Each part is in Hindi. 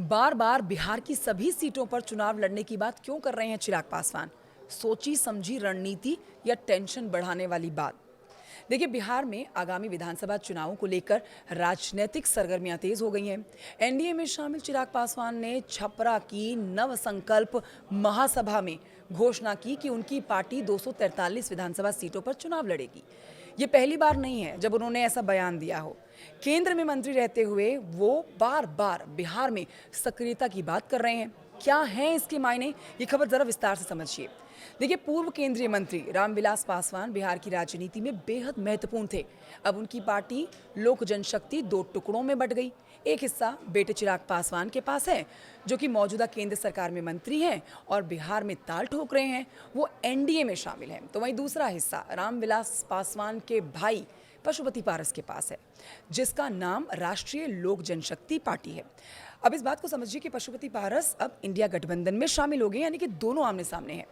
बार बार बिहार की सभी सीटों पर चुनाव लड़ने की बात क्यों कर रहे हैं चिराग पासवान? सोची समझी रणनीति या टेंशन बढ़ाने वाली बात? देखिए, बिहार में आगामी विधानसभा चुनावों को लेकर राजनीतिक सरगर्मियां तेज हो गई हैं। एनडीए में शामिल चिराग पासवान ने छपरा की नव संकल्प महासभा में घोषणा की कि उनकी पार्टी 243 विधानसभा सीटों पर चुनाव लड़ेगी। ये पहली बार नहीं है जब उन्होंने ऐसा बयान दिया हो। केंद्र में मंत्री रहते हुए वो बार बार बिहार में सक्रियता की बात कर रहे हैं। क्या हैं इसके मायने? ये खबर जरा विस्तार से समझिए। देखिए, पूर्व केंद्रीय मंत्री रामविलास पासवान बिहार की राजनीति में बेहद महत्वपूर्ण थे। अब उनकी पार्टी लोक जनशक्ति दो टुकड़ों में बंट गई। एक हिस्सा बेटे चिराग पासवान के पास है, जो कि मौजूदा केंद्र सरकार में मंत्री हैं और बिहार में ताल ठोक रहे हैं। वो एनडीए में शामिल हैं। तो वहीं दूसरा हिस्सा रामविलास पासवान के भाई पशुपति पारस के पास है, जिसका नाम राष्ट्रीय लोक जनशक्ति पार्टी है। अब इस बात को समझिए कि पशुपति पारस अब इंडिया गठबंधन में शामिल हो गए, यानी कि दोनों आमने सामने हैं।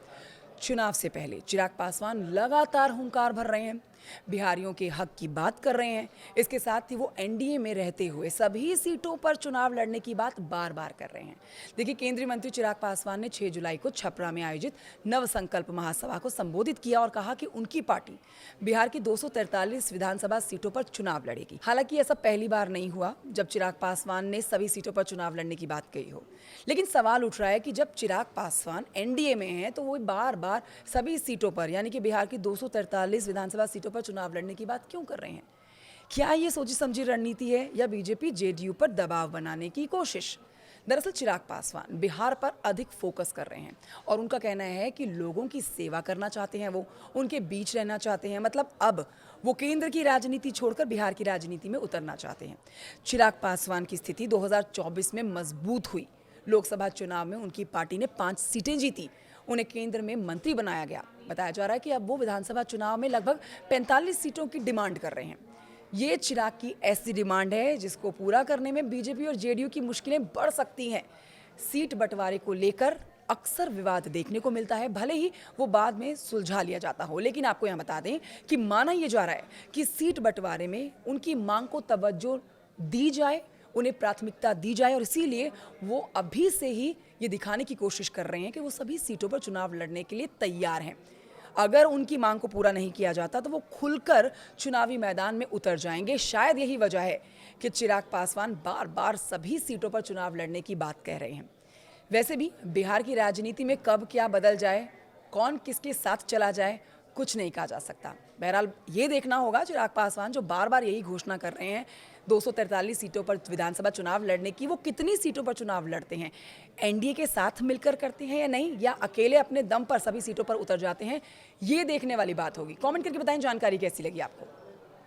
चुनाव से पहले चिराग पासवान लगातार हुंकार भर रहे हैं, बिहारियों के हक की बात कर रहे हैं। इसके साथ ही वो एनडीए में रहते हुए सभी सीटों पर चुनाव लड़ने की बात बार बार कर रहे हैं। देखिए, केंद्रीय मंत्री चिराग पासवान ने 6 जुलाई को छपरा में आयोजित नव संकल्प महासभा को संबोधित किया और कहा कि उनकी पार्टी बिहार की 243 विधानसभा सीटों पर चुनाव लड़ेगी। हालांकि ऐसा पहली बार नहीं हुआ जब चिराग पासवान ने सभी सीटों पर चुनाव लड़ने की बात कही हो। लेकिन सवाल उठ रहा है कि जब चिराग पासवान एनडीए में हैं तो वो बार बार सभी सीटों पर, यानी कि बिहार की 243 विधानसभा सीटों पर चुनाव लड़ने की बात क्यों कर रहे हैं? क्या ये सोची समझी रणनीति है या बीजेपी जेडीयू पर दबाव बनाने की कोशिश? दरअसल चिराग पासवान बिहार पर अधिक फोकस कर रहे हैं और उनका कहना है कि लोगों की सेवा करना चाहते हैं, वो उनके बीच रहना चाहते हैं। मतलब अब वो केंद्र की राजनीति छोड़कर बिहार की राजनीति में उतरना चाहते हैं। चिराग पासवान की स्थिति 2024 में मजबूत हुई। लोकसभा चुनाव में उनकी पार्टी ने 5 सीटें जीती। उन्हें केंद्र में मंत्री बनाया गया। बताया जा रहा है कि अब वो विधानसभा चुनाव में लगभग 45 सीटों की डिमांड कर रहे हैं। ये चिराग की ऐसी डिमांड है जिसको पूरा करने में बीजेपी और जेडीयू की मुश्किलें बढ़ सकती हैं। सीट बंटवारे को लेकर अक्सर विवाद देखने को मिलता है, भले ही वो बाद में सुलझा लिया जाता हो। लेकिन आपको यहाँ बता दें कि माना यह जा रहा है कि सीट बंटवारे में उनकी मांग को तवज्जो दी जाए, उन्हें प्राथमिकता दी जाए और इसीलिए वो अभी से ही ये दिखाने की कोशिश कर रहे हैं कि वो सभी सीटों पर चुनाव लड़ने के लिए तैयार हैं। अगर उनकी मांग को पूरा नहीं किया जाता तो वो खुलकर चुनावी मैदान में उतर जाएंगे। शायद यही वजह है कि चिराग पासवान बार बार सभी सीटों पर चुनाव लड़ने की बात कह रहे हैं। वैसे भी बिहार की राजनीति में कब क्या बदल जाए, कौन किसके साथ चला जाए, कुछ नहीं कहा जा सकता। बहरहाल ये देखना होगा चिराग पासवान जो बार बार यही घोषणा कर रहे हैं 243 सीटों पर विधानसभा चुनाव लड़ने की, वो कितनी सीटों पर चुनाव लड़ते हैं, एनडीए के साथ मिलकर करते हैं या नहीं, या अकेले अपने दम पर सभी सीटों पर उतर जाते हैं। ये देखने वाली बात होगी। कमेंट करके बताएं जानकारी कैसी लगी आपको।